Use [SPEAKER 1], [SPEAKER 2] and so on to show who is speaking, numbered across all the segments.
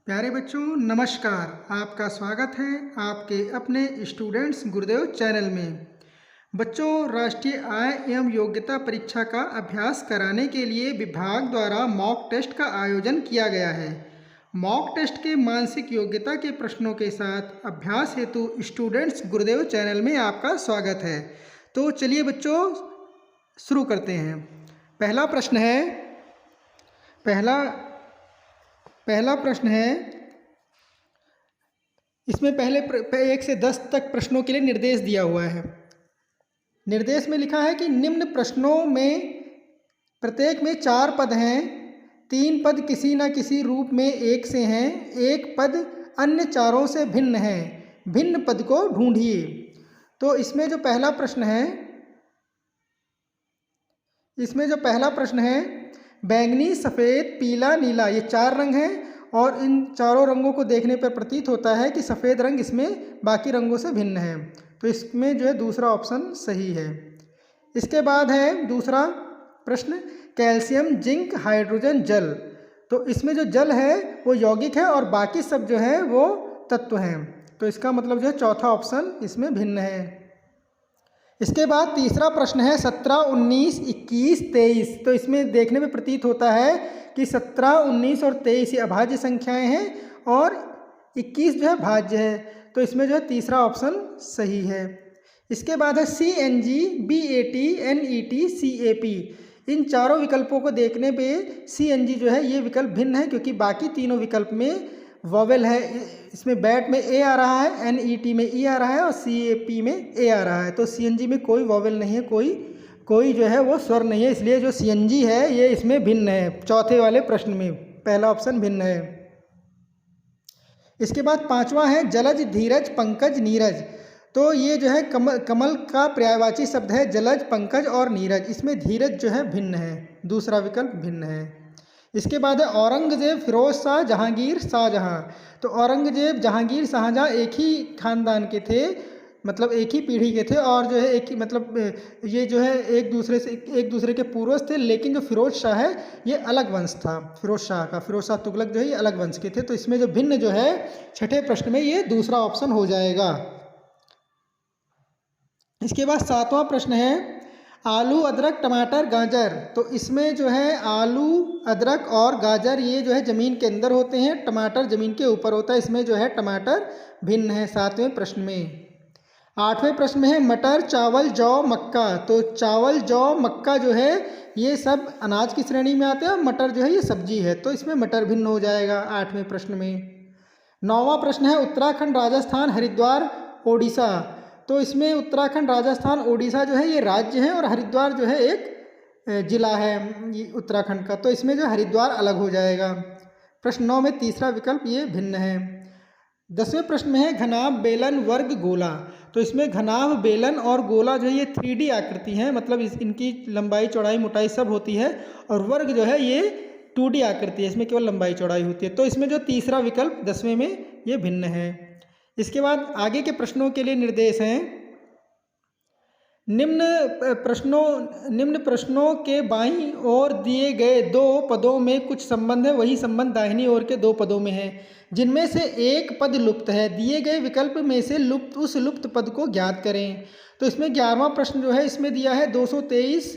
[SPEAKER 1] प्यारे बच्चों नमस्कार। आपका स्वागत है आपके अपने स्टूडेंट्स गुरुदेव चैनल में। बच्चों, राष्ट्रीय आय एवं योग्यता परीक्षा का अभ्यास कराने के लिए विभाग द्वारा मॉक टेस्ट का आयोजन किया गया है। मॉक टेस्ट के मानसिक योग्यता के प्रश्नों के साथ अभ्यास हेतु स्टूडेंट्स गुरुदेव चैनल में आपका स्वागत है। तो चलिए बच्चों शुरू करते हैं। पहला प्रश्न है, इसमें पहले 1 से 10 तक प्रश्नों के लिए निर्देश दिया हुआ है। निर्देश में लिखा है कि निम्न प्रश्नों में प्रत्येक में 4 पद हैं, 3 पद किसी न किसी रूप में एक से हैं, एक पद अन्य चारों से भिन्न है, भिन्न पद को ढूंढिए। तो इसमें जो पहला प्रश्न है बैंगनी, सफ़ेद, पीला, नीला, ये 4 रंग हैं और इन चारों रंगों को देखने पर प्रतीत होता है कि सफ़ेद रंग इसमें बाकी रंगों से भिन्न है। तो इसमें जो है दूसरा ऑप्शन सही है। इसके बाद है दूसरा प्रश्न, कैल्शियम, जिंक, हाइड्रोजन, जल। तो इसमें जो जल है वो यौगिक है और बाकी सब जो है वो तत्व हैं। तो इसका मतलब जो है चौथा ऑप्शन इसमें भिन्न है। इसके बाद तीसरा प्रश्न है 17, 19, 21, 23। तो इसमें देखने में प्रतीत होता है कि 17, 19 और 23 ये अभाज्य संख्याएं हैं और 21 जो है भाज्य है। तो इसमें जो है तीसरा ऑप्शन सही है। इसके बाद है CNG, BAT, NET, CAP। इन चारों विकल्पों को देखने पे CNG जो है ये विकल्प भिन्न है, क्योंकि बाकी तीनों विकल्प में वॉवेल है। इसमें बैट में ए आ रहा है, NET में ई आ रहा है और CAP में ए आ रहा है। तो CNG में कोई वॉवेल नहीं है, कोई जो है वो स्वर नहीं है, इसलिए जो CNG है ये इसमें भिन्न है। चौथे वाले प्रश्न में पहला ऑप्शन भिन्न है। इसके बाद पांचवा है जलज, धीरज, पंकज, नीरज। तो ये जो है कमल का पर्यायवाची शब्द है जलज, पंकज और नीरज। इसमें धीरज जो है भिन्न है, दूसरा विकल्प भिन्न है। इसके बाद है औरंगजेब, फिरोज शाह, जहांगीर, शाहजहां। तो औरंगजेब, जहांगीर, शाहजहां एक ही खानदान के थे, मतलब एक ही पीढ़ी के थे और जो है एक ही मतलब ये जो है एक दूसरे के पूर्वज थे। लेकिन जो फिरोज शाह है ये अलग वंश था, फिरोज शाह तुगलक जो है ये अलग वंश के थे। तो इसमें जो भिन्न जो है छठे प्रश्न में ये दूसरा ऑप्शन हो जाएगा। इसके बाद सातवां प्रश्न है आलू, अदरक, टमाटर, गाजर। तो इसमें जो है आलू, अदरक और गाजर ये जो है ज़मीन के अंदर होते हैं, टमाटर ज़मीन के ऊपर होता है। इसमें जो है टमाटर भिन्न है सातवें प्रश्न में। आठवें प्रश्न में है मटर, चावल, जौ, मक्का। तो चावल, जौ, मक्का जो है ये सब अनाज की श्रेणी में आते हैं और मटर जो है ये सब्जी है। तो इसमें मटर भिन्न हो जाएगा आठवें प्रश्न में। नौवां प्रश्न है उत्तराखंड, राजस्थान, हरिद्वार, ओडिशा। तो इसमें उत्तराखंड, राजस्थान, ओडिशा जो है ये राज्य हैं और हरिद्वार जो है एक जिला है ये उत्तराखंड का। तो इसमें जो हरिद्वार अलग हो जाएगा। प्रश्न 9 में तीसरा विकल्प ये भिन्न है। 10वें प्रश्न में है घनाभ, बेलन, वर्ग, गोला। तो इसमें घनाभ, बेलन और गोला जो है ये 3D आकृति है, मतलब इनकी लंबाई, चौड़ाई, मोटाई सब होती है। और वर्ग जो है ये 2D आकृति है, इसमें केवल लंबाई चौड़ाई होती है। तो इसमें जो तीसरा विकल्प 10वें में ये भिन्न है। इसके बाद आगे के प्रश्नों के लिए निर्देश हैं। निम्न प्रश्नों के बाईं ओर दिए गए 2 पदों में कुछ संबंध है, वही संबंध दाहिनी ओर के 2 पदों में है, जिनमें से एक पद लुप्त है। दिए गए विकल्प में से उस लुप्त पद को ज्ञात करें। तो इसमें 11वां प्रश्न जो है इसमें दिया है 223,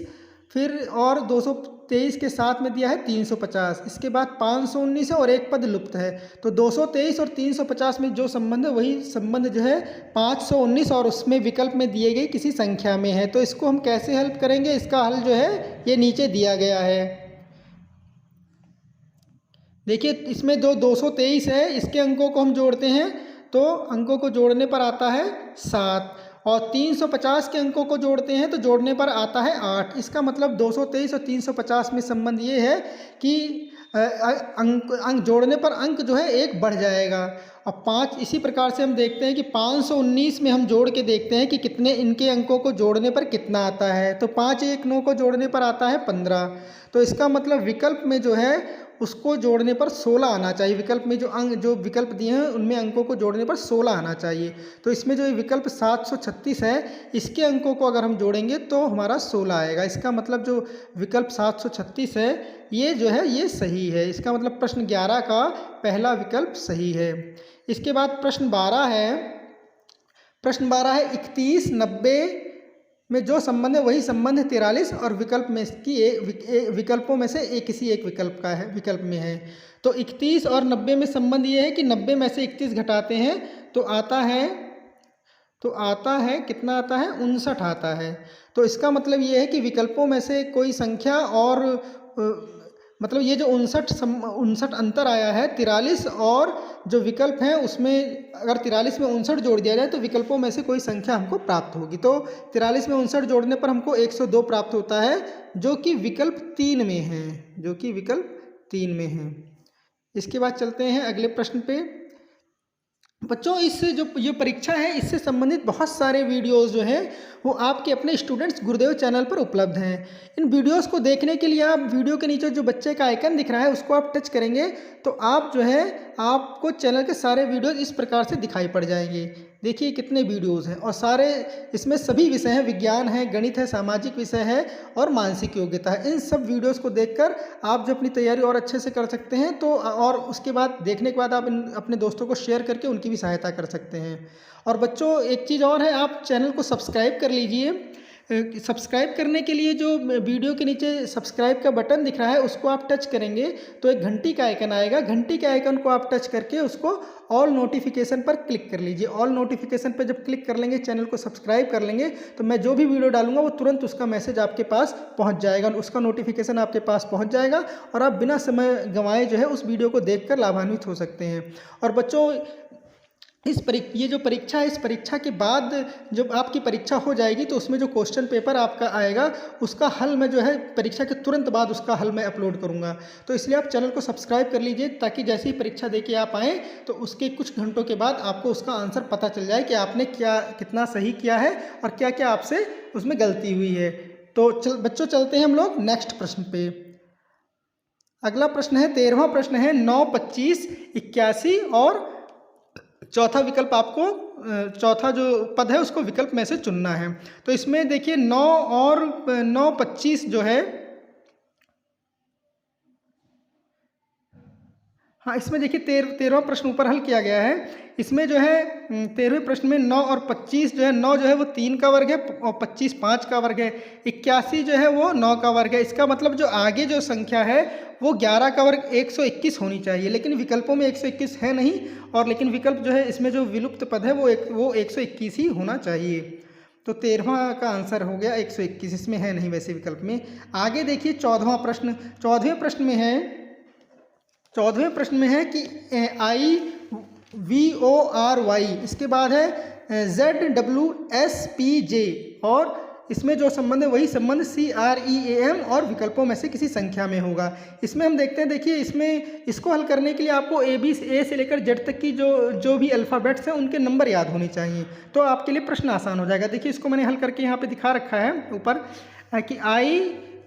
[SPEAKER 1] फिर और 223 के साथ में दिया है 350। इसके बाद 519 है और एक पद लुप्त है। तो 223 और 350 में जो संबंध है वही संबंध जो है 519 और उसमें विकल्प में दिए गई किसी संख्या में है। तो इसको हम कैसे हल करेंगे, इसका हल जो है ये नीचे दिया गया है। देखिए इसमें जो 223 है इसके अंकों को हम जोड़ते हैं तो अंकों को जोड़ने पर आता है 7 और 350 के अंकों को जोड़ते हैं तो जोड़ने पर आता है 8। इसका मतलब 223 और 350 में संबंध ये है कि अंक जोड़ने पर अंक जो है 1 बढ़ जाएगा। अब 5 इसी प्रकार से हम देखते हैं कि 519 में हम जोड़ के देखते हैं कि कितने इनके अंकों को जोड़ने पर कितना आता है। तो 5 1 9 को जोड़ने पर आता है 15। तो इसका मतलब विकल्प में जो है उसको जोड़ने पर 16 आना चाहिए। विकल्प में जो विकल्प दिए हैं उनमें अंकों को जोड़ने पर 16 आना चाहिए। तो इसमें जो विकल्प 736 है, इसके अंकों को अगर हम जोड़ेंगे तो हमारा 16 आएगा। इसका मतलब जो विकल्प 736 है ये जो है ये सही है। इसका मतलब प्रश्न 11 का पहला विकल्प सही है। इसके बाद प्रश्न 12 है। प्रश्न 12 है 31, 90 में जो संबंध है वही संबंध 43 और विकल्प में विकल्पों में से किसी एक विकल्प का है, विकल्प में है। तो 31 और 90 में संबंध ये है कि 90 में से 31 घटाते हैं तो आता है कितना आता है, 59 आता है। तो इसका मतलब ये है कि विकल्पों में से कोई संख्या और मतलब ये जो 59 अंतर आया है 43 और जो विकल्प हैं उसमें अगर 43 में 59 जोड़ दिया जाए तो विकल्पों में से कोई संख्या हमको प्राप्त होगी। तो 43 में 59 जोड़ने पर हमको 102 प्राप्त होता है जो कि विकल्प 3 में है, जो कि विकल्प 3 में है। इसके बाद चलते हैं अगले प्रश्न पे। बच्चों इस जो ये परीक्षा है इससे संबंधित बहुत सारे वीडियोस जो हैं वो आपके अपने स्टूडेंट्स गुरुदेव चैनल पर उपलब्ध हैं। इन वीडियोस को देखने के लिए आप वीडियो के नीचे जो बच्चे का आइकन दिख रहा है उसको आप टच करेंगे तो आप जो है आपको चैनल के सारे वीडियोस इस प्रकार से दिखाई पड़ जाएंगे। देखिए कितने वीडियोस हैं और सारे इसमें सभी विषय हैं, विज्ञान है, गणित है, सामाजिक विषय है और मानसिक योग्यता है। इन सब वीडियोस को देखकर आप जो अपनी तैयारी और अच्छे से कर सकते हैं। तो और उसके बाद देखने के बाद आप अपने दोस्तों को शेयर करके उनकी भी सहायता कर सकते हैं। और बच्चों एक चीज़ और है, आप चैनल को सब्सक्राइब कर लीजिए। सब्सक्राइब करने के लिए जो वीडियो के नीचे सब्सक्राइब का बटन दिख रहा है उसको आप टच करेंगे तो एक घंटी का आइकन आएगा। घंटी के आइकन को आप टच करके उसको ऑल नोटिफिकेशन पर क्लिक कर लीजिए। ऑल नोटिफिकेशन पर जब क्लिक कर लेंगे, चैनल को सब्सक्राइब कर लेंगे तो मैं जो भी वीडियो डालूंगा वो तुरंत उसका मैसेज आपके पास पहुंच जाएगा, उसका नोटिफिकेशन आपके पास पहुंच जाएगा और आप बिना समय गंवाए जो है उस वीडियो को देखकर लाभान्वित हो सकते हैं। और बच्चों ये जो परीक्षा है, इस परीक्षा के बाद जब आपकी परीक्षा हो जाएगी तो उसमें जो क्वेश्चन पेपर आपका आएगा उसका हल मैं जो है परीक्षा के तुरंत बाद उसका हल मैं अपलोड करूंगा। तो इसलिए आप चैनल को सब्सक्राइब कर लीजिए ताकि जैसे ही परीक्षा दे के आप आएँ तो उसके कुछ घंटों के बाद आपको उसका आंसर पता चल जाए कि आपने कितना सही किया है और क्या क्या आपसे उसमें गलती हुई है। तो बच्चों चलते हैं हम लोग नेक्स्ट प्रश्न पे। अगला प्रश्न है 13वां प्रश्न है 9, 25, 81 और चौथा विकल्प आपको चौथा जो पद है उसको विकल्प में से चुनना है। तो इसमें देखिए 9 और 9, 25 जो है, हाँ इसमें देखिए 13वां प्रश्न ऊपर हल किया गया है। इसमें जो है 13वें प्रश्न में 9 और 25 जो है, 9 जो है वो 3 का वर्ग है और 25 5 का वर्ग है। 81 जो है वो 9 का वर्ग है। इसका मतलब जो आगे जो संख्या है वो 11 का वर्ग 121 होनी चाहिए, लेकिन विकल्पों में 121 है नहीं और लेकिन विकल्प जो है इसमें जो विलुप्त पद है वो 121 ही होना चाहिए। तो 13वां का आंसर हो गया 121, इसमें है नहीं वैसे विकल्प में। आगे देखिए 14वां प्रश्न। 14वें प्रश्न में है कि IVORY, इसके बाद है ZWSPJ और इसमें जो संबंध है वही संबंध CREAM और विकल्पों में से किसी संख्या में होगा। इसमें हम देखते हैं, देखिए इसमें इसको हल करने के लिए आपको A से लेकर Z तक की जो भी अल्फ़ाबेट्स हैं उनके नंबर याद होने चाहिए, तो आपके लिए प्रश्न आसान हो जाएगा। देखिए इसको मैंने हल करके यहाँ पे दिखा रखा है ऊपर कि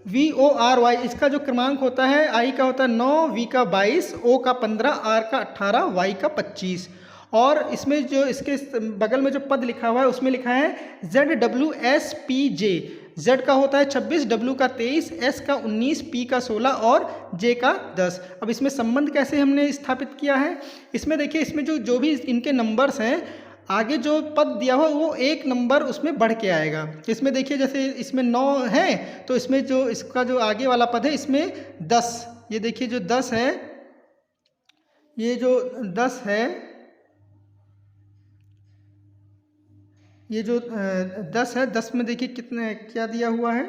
[SPEAKER 1] IVORY, इसका जो क्रमांक होता है I का होता है 9, V का 22, O का 15, R का 18, Y का 25 और इसमें जो इसके बगल में जो पद लिखा हुआ है उसमें लिखा है ZWSPJ। Z का होता है 26, W का 23, S का 19, P का 16 और J का 10। अब इसमें संबंध कैसे हमने स्थापित किया है, इसमें देखिए इसमें जो भी इनके नंबर्स हैं आगे जो पद दिया हुआ वो एक नंबर उसमें बढ़ के आएगा। इसमें देखिए जैसे इसमें 9 है तो इसमें जो इसका जो आगे वाला पद है इसमें 10, ये देखिए जो 10 है, ये जो 10 है, ये जो 10 है, 10 में देखिए कितने क्या दिया हुआ है,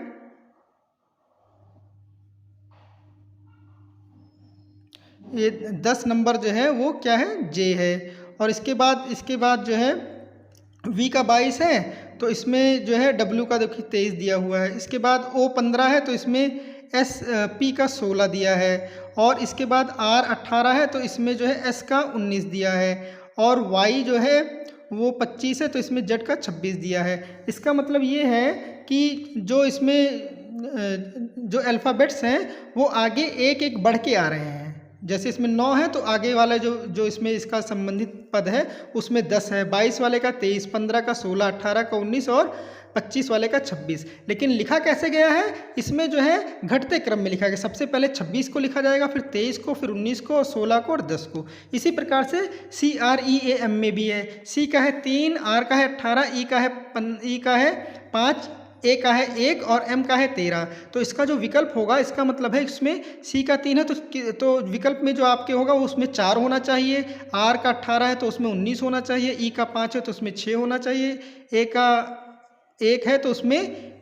[SPEAKER 1] ये 10 नंबर जो है वो क्या है J है। और इसके बाद जो है V का 22 है तो इसमें जो है W का देखिए 23 दिया हुआ है। इसके बाद O 15 है तो इसमें P का 16 दिया है और इसके बाद R 18 है तो इसमें जो है S का 19 दिया है और Y जो है वो 25 है तो इसमें Z का 26 दिया है। इसका मतलब ये है कि जो इसमें जो अल्फ़ाबेट्स हैं वो आगे एक एक बढ़ के आ रहे हैं। जैसे इसमें 9 है तो आगे वाला जो जो इसमें इसका संबंधित पद है उसमें 10 है, 22 वाले का 23, 15 का 16, 18 का 19 और 25 वाले का 26। लेकिन लिखा कैसे गया है, इसमें जो है घटते क्रम में लिखा गया। सबसे पहले 26 को लिखा जाएगा, फिर 23 को, फिर 19 को, और 16 को और 10 को। इसी प्रकार से CREAM में भी है। C का है 3, R का है 18, E का है 5, A का है 1 और M का है 13। तो इसका जो विकल्प होगा, इसका मतलब है इसमें C का 3 है तो विकल्प में जो आपके होगा वो उसमें 4 होना चाहिए, R का 18 है तो उसमें 19 होना चाहिए, E का 5 है तो उसमें 6 होना चाहिए, A का 1 है तो उसमें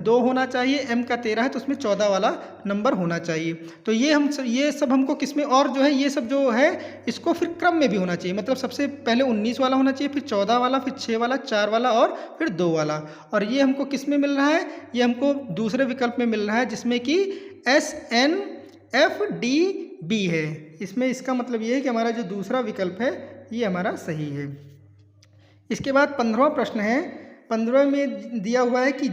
[SPEAKER 1] 2 होना चाहिए, M का 13 है तो उसमें 14 वाला नंबर होना चाहिए। तो ये सब हमको किसमें, और जो है ये सब जो है इसको फिर क्रम में भी होना चाहिए। मतलब सबसे पहले 19 वाला होना चाहिए, फिर 14 वाला, फिर 6 वाला, 4 वाला और फिर 2 वाला। और ये हमको किस में मिल रहा है, ये हमको दूसरे विकल्प में मिल रहा है जिसमें कि SNFDB है। इसमें इसका मतलब ये है कि हमारा जो दूसरा विकल्प है ये हमारा सही है। इसके बाद 15वां प्रश्न है। 15 में दिया हुआ है कि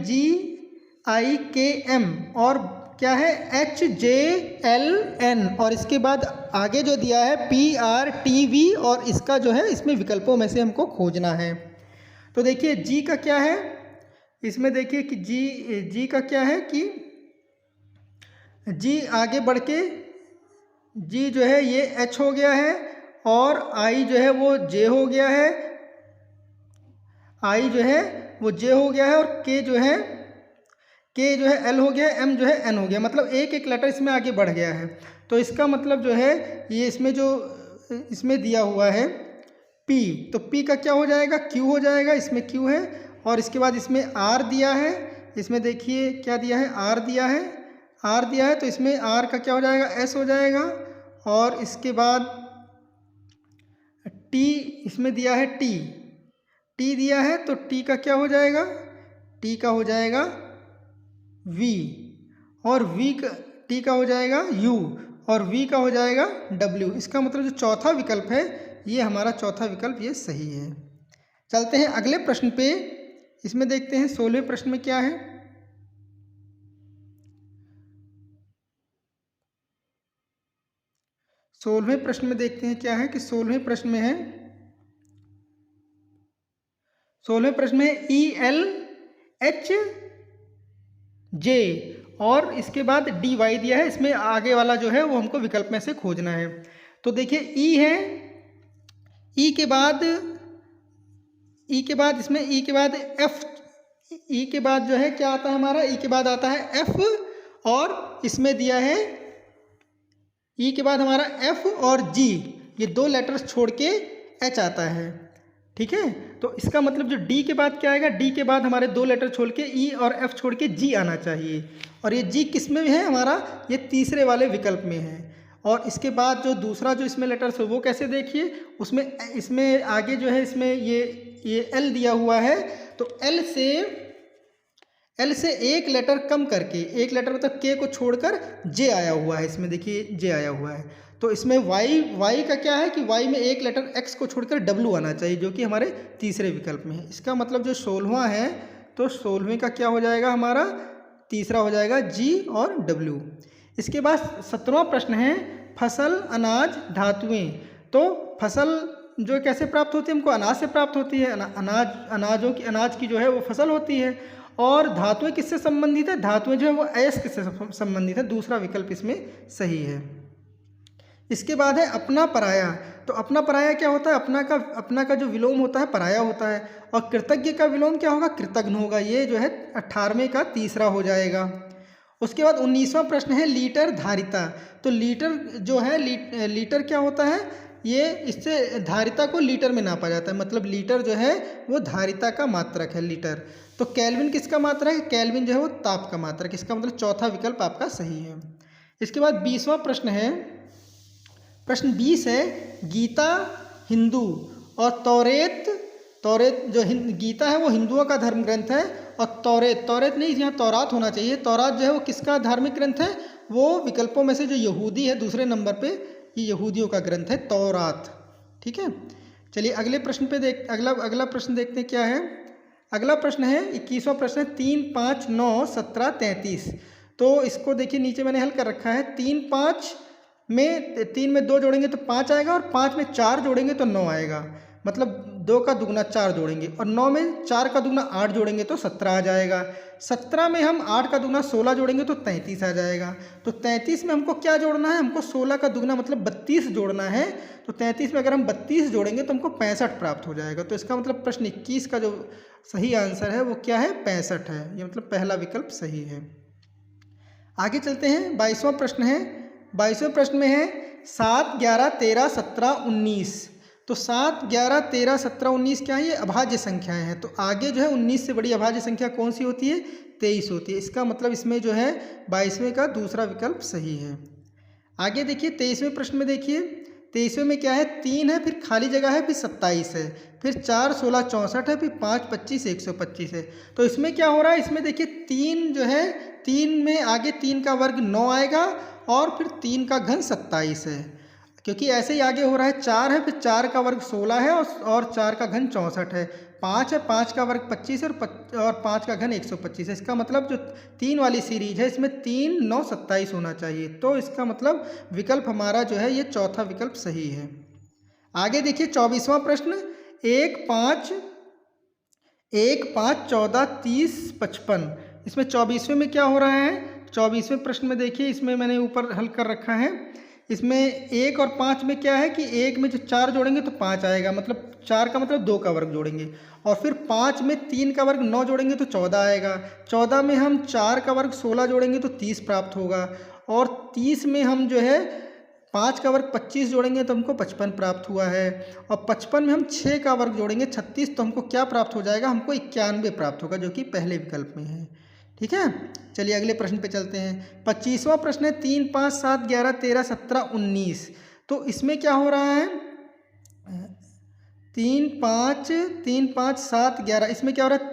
[SPEAKER 1] GIKM और क्या है HJLN, और इसके बाद आगे जो दिया है PRTV, और इसका जो है इसमें विकल्पों में से हमको खोजना है। तो देखिए G का क्या है, इसमें देखिए कि G का क्या है कि G आगे बढ़ के G जो है ये H हो गया है, और I जो है वो J हो गया है, I जो है वो J हो गया है, और K जो है L हो गया है, M जो है N हो गया। मतलब एक एक लेटर इसमें आगे बढ़ गया है। तो इसका मतलब जो है ये इसमें दिया हुआ है P, तो P का क्या हो जाएगा, Q हो जाएगा। इसमें Q है, और इसके बाद इसमें R दिया है, इसमें देखिए क्या दिया है, R दिया है तो इसमें R का क्या हो जाएगा, S हो जाएगा। और इसके बाद T इसमें दिया है, T दिया है तो T का क्या हो जाएगा, T का हो जाएगा V, और T का हो जाएगा U, और V का हो जाएगा W। इसका मतलब जो चौथा विकल्प है ये हमारा चौथा विकल्प ये सही है। चलते हैं अगले प्रश्न पे। इसमें देखते हैं 16वें प्रश्न में क्या है। 16वें प्रश्न में देखते हैं क्या है कि 16वें प्रश्न में है, 16वें प्रश्न में ELHJ और इसके बाद DY दिया है। इसमें आगे वाला जो है वो हमको विकल्प में से खोजना है। तो देखिए E है, E के बाद इसमें E के बाद F, E के बाद जो है क्या आता है हमारा, E के बाद आता है F, और इसमें दिया है E के बाद हमारा F और G, ये 2 लेटर्स छोड़ के H आता है। ठीक है, तो इसका मतलब जो D के बाद क्या आएगा, D के बाद हमारे 2 लेटर छोड़ के E और F छोड़ के G आना चाहिए। और ये G किस में है हमारा, ये तीसरे वाले विकल्प में है। और इसके बाद जो दूसरा जो इसमें लेटर्स है वो कैसे देखिए, इसमें आगे जो है इसमें ये L दिया हुआ है, तो L से एक लेटर कम करके, एक लेटर मतलब K को छोड़कर J आया हुआ है। इसमें देखिए J आया हुआ है। तो इसमें Y का क्या है कि Y में एक लेटर X को छोड़कर W आना चाहिए, जो कि हमारे तीसरे विकल्प में है। इसका मतलब जो 16वां है, तो 16वें का क्या हो जाएगा हमारा, तीसरा हो जाएगा G और W। इसके बाद 17वां प्रश्न है, फसल, अनाज, धातुएं। तो फसल जो कैसे प्राप्त होती है, हमको अनाज से प्राप्त होती है। अनाज की जो है वो फसल होती है। और धातुएं किससे संबंधित है, धातुएं जो है वो अयस्क से संबंधित है। दूसरा विकल्प इसमें सही है। इसके बाद है अपना पराया। तो अपना पराया क्या होता है, अपना का जो विलोम होता है पराया होता है। और कृतज्ञ का विलोम क्या होगा, कृतघ्न होगा। ये जो है 18वें का तीसरा हो जाएगा। उसके बाद 19वां प्रश्न है लीटर धारिता। तो लीटर जो है लीटर क्या होता है, ये इससे धारिता को लीटर में नापा जाता है। मतलब लीटर जो है वो धारिता का मात्रक है, लीटर। तो केल्विन किसका मात्रक है, केल्विन जो है वो ताप का मात्रक। इसका मतलब चौथा विकल्प आपका सही है। इसके बाद 20वां प्रश्न है, प्रश्न 20 है, गीता हिंदू और तौरेत जो गीता है वो हिंदुओं का धर्म ग्रंथ है, और तौरेत नहीं, यहाँ तौरात होना चाहिए। तौरात जो है वो किसका धार्मिक ग्रंथ है, वो विकल्पों में से जो यहूदी है दूसरे नंबर पे, ये यहूदियों का ग्रंथ है तौरात। ठीक है, चलिए अगले प्रश्न पे अगला प्रश्न देखते हैं क्या है। अगला प्रश्न है 21वां प्रश्न है, 3, 5, 9, 17, 33। तो इसको देखिए नीचे मैंने हल कर रखा है। 3, 5, 3 में 2 जोड़ेंगे तो 5 आएगा, और 5 में 4 जोड़ेंगे तो 9 आएगा। मतलब 2 का दुगना 4 जोड़ेंगे, और 9 में 4 का दुगना 8 जोड़ेंगे तो 17 आ जाएगा। 17 में हम 8 का दुगना 16 जोड़ेंगे तो 33 आ जाएगा। तो 33 में हमको क्या जोड़ना है, हमको 16 का दुगना मतलब 32 जोड़ना है। तो 33 में अगर हम 32 जोड़ेंगे तो हमको 65 प्राप्त हो जाएगा। तो इसका मतलब प्रश्न 21 का जो सही आंसर है वो क्या है, 65 है। ये मतलब पहला विकल्प सही है। आगे चलते हैं, 22वां प्रश्न है। 22वें प्रश्न में है 7, 11, 13, 17, 19। तो 7, 11, 13, 17, 19 क्या है, ये अभाज्य संख्याएं हैं। तो आगे जो है 19 से बड़ी अभाज्य संख्या कौन सी होती है, 23 होती है। इसका मतलब इसमें जो है 22वें का दूसरा विकल्प सही है। आगे देखिए 23वें प्रश्न में, देखिए 23वें में क्या है, 3 है, फिर खाली जगह है, फिर 27 है, फिर 4, 16, 64 है, फिर 5, 25, 125 है। तो इसमें क्या हो रहा है, इसमें देखिए 3 जो है, 3 में आगे 3 का वर्ग 9 आएगा, और फिर 3 का घन 27 है, क्योंकि ऐसे ही आगे हो रहा है 4 है, फिर 4 का वर्ग 16 है, और 4 का घन 64 है। 5 है, 5 का वर्ग 25 है, और 5 का घन 125 है। इसका मतलब जो 3 वाली सीरीज है इसमें 3, 9, 27 होना चाहिए। तो इसका मतलब विकल्प हमारा जो है ये चौथा विकल्प सही है। आगे देखिए 24वां प्रश्न, 1, 5, 14, 30, 55। इसमें 24वें में क्या हो रहा है, 24वें प्रश्न में देखिए, इसमें मैंने ऊपर हल कर रखा है। इसमें 1 और 5 में क्या है कि 1 में जो 4 जोड़ेंगे तो 5 आएगा, मतलब 4 का मतलब 2 का वर्ग जोड़ेंगे, और फिर 5 में 3 का वर्ग 9 जोड़ेंगे तो 14 आएगा। 14 में हम 4 का वर्ग 16 जोड़ेंगे तो 30 प्राप्त होगा, और 30 में हम जो है 5 का वर्ग 25 जोड़ेंगे तो हमको 55 प्राप्त हुआ है, और 55 में हम 6 का वर्ग जोड़ेंगे 36, तो हमको क्या प्राप्त हो जाएगा, हमको 91 प्राप्त होगा, जो कि पहले विकल्प में है। ठीक है, चलिए अगले प्रश्न पे चलते हैं। 25वां प्रश्न है 3, 5, 7, 11, 13, 17, 19। तो इसमें क्या हो रहा है, 3, 5, 7, 11। इसमें क्या हो रहा है,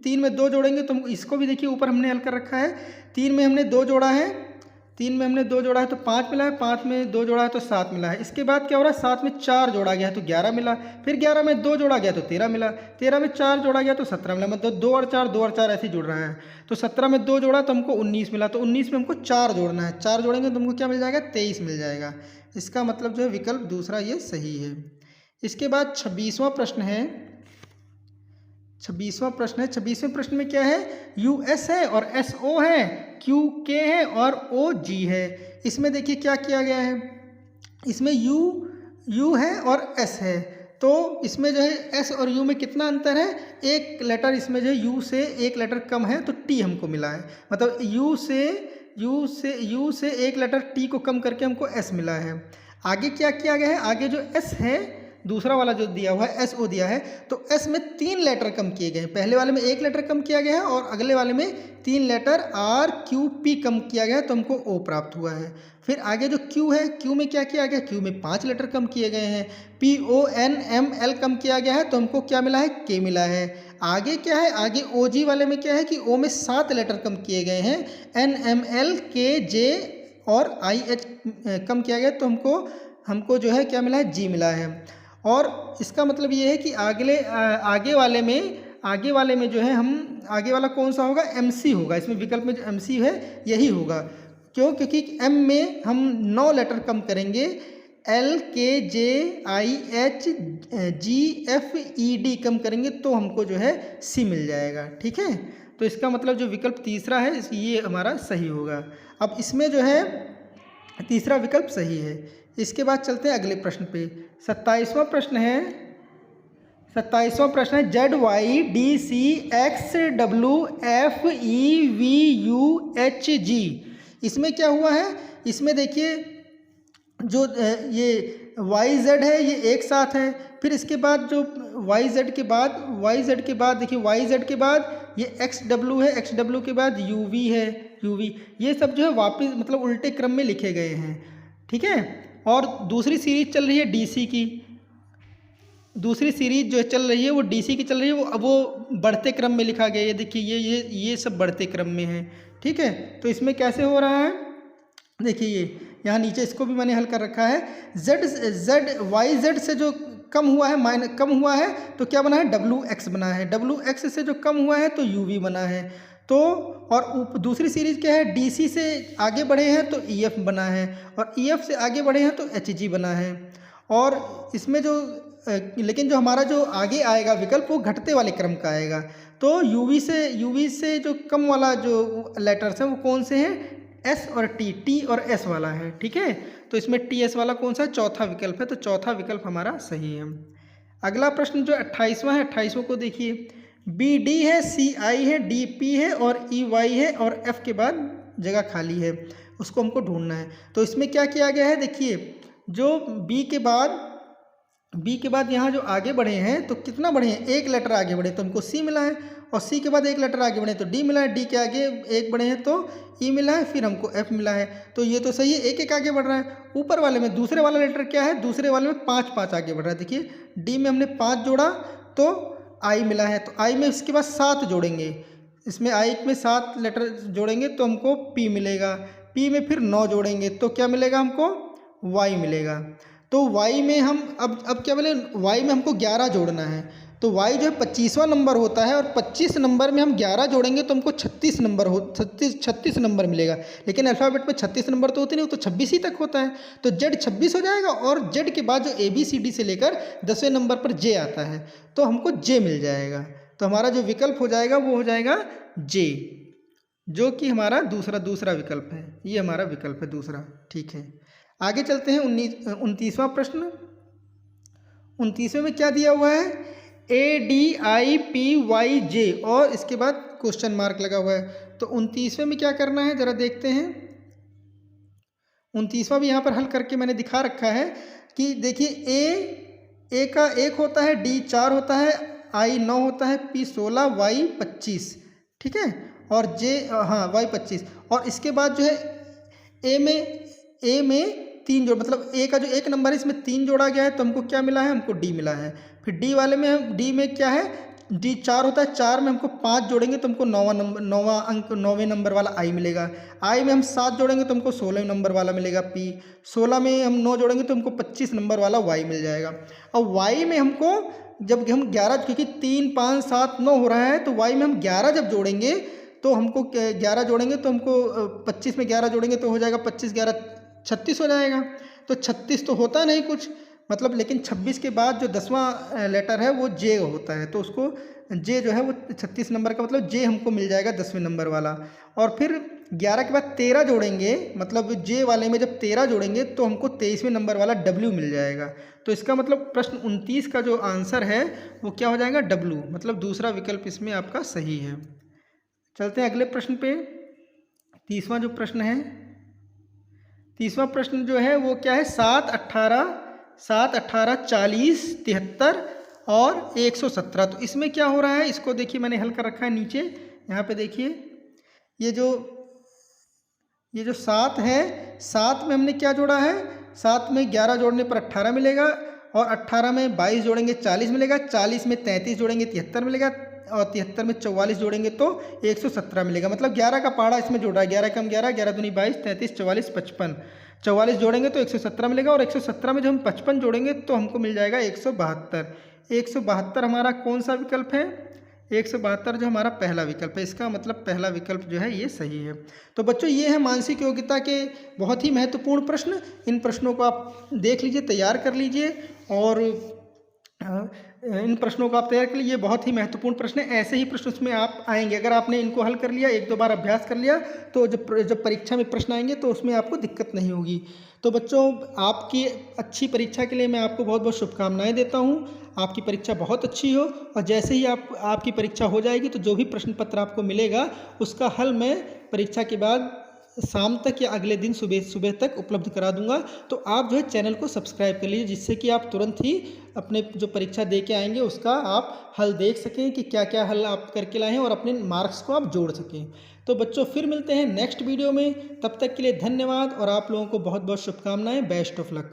[SPEAKER 1] 3 में 2 जोड़ेंगे तो इसको भी देखिए ऊपर हमने हल कर रखा है। 3 में हमने 2 जोड़ा है, 3 में हमने 2 जोड़ा है तो 5 मिला है, 5 में 2 जोड़ा है तो 7 मिला है। इसके बाद क्या हो रहा है, 7 में 4 जोड़ा गया है तो 11 मिला, फिर 11 में 2 जोड़ा गया तो 13 मिला, 13 में 4 जोड़ा गया तो 17 मिला। मतलब 2 और 4, 2 और 4 ऐसे जुड़ रहा है। तो 17 में 2 जोड़ा तो हमको 19 मिला, तो 19 में हमको 4 जोड़ना है, 4 जोड़ेंगे तो हमको क्या मिल जाएगा, 23 मिल जाएगा। इसका मतलब जो है विकल्प दूसरा ये सही है। इसके बाद 26वां प्रश्न है। 26वां प्रश्न है, 26वें प्रश्न में क्या है, US है और SO है, QK है और OG है। इसमें देखिए क्या किया गया है, इसमें U है और S है। तो इसमें जो है S और U में कितना अंतर है, एक लेटर इसमें जो है U से एक लेटर कम है तो T हमको मिला है। मतलब U से एक लेटर T को कम करके हमको S मिला है। आगे क्या किया गया है, आगे जो S है, दूसरा वाला जो दिया हुआ है SO दिया है, तो S में 3 लेटर कम किए गए हैं। पहले वाले में 1 लेटर कम किया गया है, और अगले वाले में 3 लेटर RQP कम किया गया है, तो हमको O प्राप्त हुआ है। फिर आगे जो Q है, Q में क्या किया गया, Q में 5 लेटर कम किए गए हैं। PONML कम किया गया है, तो हमको क्या मिला है, K मिला है। आगे क्या है, आगे OG वाले में क्या है कि O में 7 लेटर कम किए गए हैं, NML, KJ और IH कम किया गया, तो हमको जो है क्या मिला है, G मिला है। और इसका मतलब ये है कि आगे वाले में जो है हम, आगे वाला कौन सा होगा, MC होगा। इसमें विकल्प में जो MC है यही होगा। क्यों, क्योंकि M में हम 9 लेटर कम करेंगे, LKJIHGFED कम करेंगे तो हमको जो है C मिल जाएगा। ठीक है, तो इसका मतलब जो विकल्प तीसरा है ये हमारा सही होगा। अब इसमें जो है तीसरा विकल्प सही है। इसके बाद चलते हैं अगले प्रश्न पे। 27वां प्रश्न है। 27वां प्रश्न है ZYDCXWFEVUHG। इसमें क्या हुआ है, इसमें देखिए जो ये YZ है ये एक साथ है, फिर इसके बाद जो YZ के बाद देखिए YZ के बाद ये XW है, XW के बाद UV है, UV, ये सब जो है वापस मतलब उल्टे क्रम में लिखे गए हैं। ठीक है, और दूसरी सीरीज चल रही है DC की, दूसरी सीरीज जो चल रही है वो DC की चल रही है, वो बढ़ते क्रम में लिखा गया है। देखिए ये सब बढ़ते क्रम में है। ठीक है, तो इसमें कैसे हो रहा है, देखिए ये यहाँ नीचे इसको भी मैंने हल कर रखा है। YZ से जो कम हुआ है, कम हुआ है तो क्या बना है, WX बना है। WX से जो कम हुआ है तो UV बना है। तो और दूसरी सीरीज़ क्या है, DC से आगे बढ़े हैं तो EF बना है, और EF से आगे बढ़े हैं तो HG बना है। और इसमें जो लेकिन जो हमारा जो आगे आएगा विकल्प वो घटते वाले क्रम का आएगा। तो UV से जो कम वाला जो लेटर्स हैं वो कौन से हैं, S और T और S वाला है। ठीक है, तो इसमें TS वाला कौन सा है, चौथा विकल्प है, तो चौथा विकल्प हमारा सही है। अगला प्रश्न जो 28वां है, 28वां को देखिए। BD है, CI है, DP है और EY है और F के बाद जगह खाली है, उसको हमको ढूंढना है। तो इसमें क्या किया गया है, देखिए जो B के बाद यहाँ जो आगे बढ़े हैं तो कितना बढ़े हैं, एक लेटर आगे बढ़े तो हमको C मिला है, और C के बाद एक लेटर आगे बढ़े तो D मिला है, D के आगे एक बढ़े हैं तो E मिला है, फिर हमको F मिला है। तो ये तो सही है, एक एक आगे बढ़ रहा है। ऊपर वाले में दूसरे वाला लेटर क्या है, दूसरे वाले में 5 आगे बढ़ रहा है। देखिए D में हमने 5 जोड़ा तो I मिला है, तो I में इसके बाद 7 जोड़ेंगे, इसमें I में 7 लेटर जोड़ेंगे तो हमको P मिलेगा, P में फिर 9 जोड़ेंगे तो क्या मिलेगा हमको, Y मिलेगा। तो Y में हम अब क्या बोले, Y में हमको 11 जोड़ना है, तो Y जो है 25वां नंबर होता है, और 25 नंबर में हम 11 जोड़ेंगे तो हमको 36 नंबर मिलेगा। लेकिन अल्फ़ाबेट में 36 नंबर तो होते नहीं, वो तो 26 ही तक होता है, तो Z 26 हो जाएगा, और Z के बाद जो ABCD से लेकर 10वें नंबर पर J आता है तो हमको J मिल जाएगा। तो हमारा जो विकल्प हो जाएगा वो हो जाएगा J, जो कि हमारा दूसरा विकल्प है, ये हमारा विकल्प है दूसरा। ठीक है, आगे चलते हैं। 29वां प्रश्न। 29वें में क्या दिया हुआ है, ADIPYJ और इसके बाद क्वेश्चन मार्क लगा हुआ है। तो 29वें में क्या करना है जरा देखते हैं। 29वां भी यहाँ पर हल करके मैंने दिखा रखा है कि देखिए A का 1 होता है, D 4 होता है, I 9 होता है, P 16, Y 25। ठीक है, और J Y 25, और इसके बाद जो है A में 3 जोड़, मतलब A का जो 1 नंबर है इसमें 3 जोड़ा गया है तो हमको क्या मिला है, हमको D मिला है। फिर D वाले में D में क्या है, D 4 होता है, 4 में हमको 5 जोड़ेंगे तो हमको 9वें नंबर वाला I मिलेगा। I में हम 7 जोड़ेंगे तो हमको 16वें नंबर वाला मिलेगा P। 16 में हम 9 जोड़ेंगे तो हमको 25 नंबर वाला Y मिल जाएगा। और Y में हमको जब हम 11, क्योंकि 3 5 7 9 हो रहा है, तो Y में हम 11 जब जोड़ेंगे तो हमको 11 जोड़ेंगे तो हमको 25 में 11 जोड़ेंगे तो हो जाएगा 25 11 36 हो जाएगा। तो 36 तो होता नहीं कुछ, मतलब, लेकिन 26 के बाद जो 10वां लेटर है वो J होता है, तो उसको J जो है वो 36 नंबर का, मतलब J हमको मिल जाएगा 10वें नंबर वाला। और फिर 11 के बाद 13 जोड़ेंगे, मतलब J वाले में जब 13 जोड़ेंगे तो हमको 23वें नंबर वाला W मिल जाएगा। तो इसका मतलब प्रश्न 29 का जो आंसर है वो क्या हो जाएगा, W, मतलब दूसरा विकल्प इसमें आपका सही है। चलते हैं अगले प्रश्न पे। 30वां जो प्रश्न है, 30वां प्रश्न जो है वो क्या है, 7 18 40 73 और 117। तो इसमें क्या हो रहा है, इसको देखिए मैंने हल कर रखा है नीचे, यहाँ पे देखिए ये जो 7 है, 7 में हमने क्या जोड़ा है, 7 में 11 जोड़ने पर 18 मिलेगा, और 18 में 22 जोड़ेंगे 40 मिलेगा, 40 में 33 जोड़ेंगे 73 मिलेगा, और 73 में 44 जोड़ेंगे तो 117 मिलेगा। मतलब 11 का पहाड़ा इसमें जोड़ा है, 11 कम 11, 11 दूनी 22, 33 44 55, 44 जोड़ेंगे तो 117 मिलेगा, और 117 में जब हम 55 जोड़ेंगे तो हमको मिल जाएगा 172। 172 हमारा कौन सा विकल्प है, 172 जो हमारा पहला विकल्प है, इसका मतलब पहला विकल्प जो है ये सही है। तो बच्चों ये है मानसिक योग्यता के बहुत ही महत्वपूर्ण प्रश्न। इन प्रश्नों को आप देख लीजिए, तैयार कर लीजिए, और इन प्रश्नों को आप तैयार कर लीजिए, बहुत ही महत्वपूर्ण प्रश्न है। ऐसे ही प्रश्न उसमें आप आएंगे, अगर आपने इनको हल कर लिया, 1-2 बार अभ्यास कर लिया, तो जब परीक्षा में प्रश्न आएंगे तो उसमें आपको दिक्कत नहीं होगी। तो बच्चों, आपकी अच्छी परीक्षा के लिए मैं आपको बहुत बहुत शुभकामनाएं देता हूं। आपकी परीक्षा बहुत अच्छी हो, और जैसे ही आपकी परीक्षा हो जाएगी तो जो भी प्रश्न पत्र आपको मिलेगा उसका हल मैं परीक्षा के बाद शाम तक या अगले दिन सुबह तक उपलब्ध करा दूंगा। तो आप जो है चैनल को सब्सक्राइब कर लीजिए, जिससे कि आप तुरंत ही अपने जो परीक्षा दे के आएंगे उसका आप हल देख सकें कि क्या क्या हल आप करके लाए हैं, और अपने मार्क्स को आप जोड़ सकें। तो बच्चों, फिर मिलते हैं नेक्स्ट वीडियो में, तब तक के लिए धन्यवाद, और आप लोगों को बहुत बहुत शुभकामनाएं। Best of luck.